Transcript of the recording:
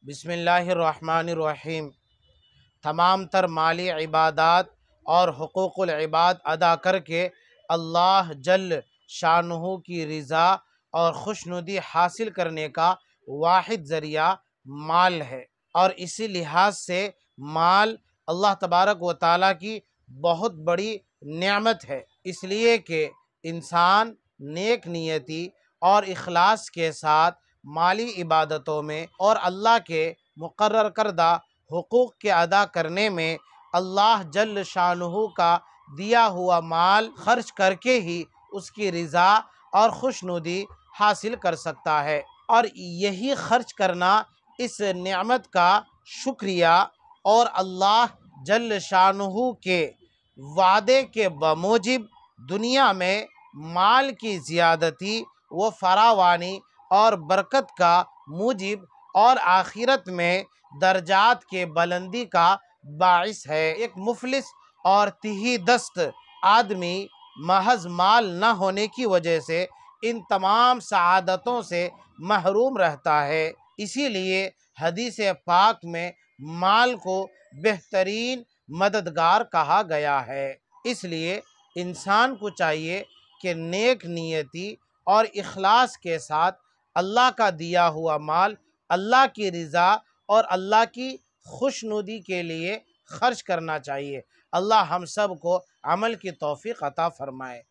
بسم اللہ الرحمن الرحیم۔ تمام تر مالی عبادات اور حقوق العباد ادا کر کے اللہ جل شانہ کی رضا اور خوشنودی حاصل کرنے کا واحد ذریعہ مال ہے، اور اسی لحاظ سے مال اللہ تبارک و تعالیٰ کی بہت بڑی نعمت ہے، اس لیے کہ انسان نیک نیتی اور اخلاص کے ساتھ مالی عبادتوں میں اور اللہ کے مقرر کردہ حقوق کے ادا کرنے میں اللہ جل شانہ کا دیا ہوا مال خرچ کر کے ہی اس کی رضا اور خوشنودی حاصل کر سکتا ہے، اور یہی خرچ کرنا اس نعمت کا شکریہ اور اللہ جل شانہ کے وعدے کے بموجب دنیا میں مال کی زیادتی و فراوانی اور برکت کا موجب اور آخرت میں درجات کے بلندی کا باعث ہے۔ ایک مفلس اور تہی دست آدمی محض مال نہ ہونے کی وجہ سے ان تمام سعادتوں سے محروم رہتا ہے، اسی لیے حدیث پاک میں مال کو بہترین مددگار کہا گیا ہے۔ اس لیے انسان کو چاہیے کہ نیک نیتی اور اخلاص کے ساتھ اللہ کا دیا ہوا مال اللہ کی رضا اور اللہ کی خوشنودی کے لیے خرچ کرنا چاہیے۔ اللہ ہم سب کو عمل کی توفیق عطا فرمائے۔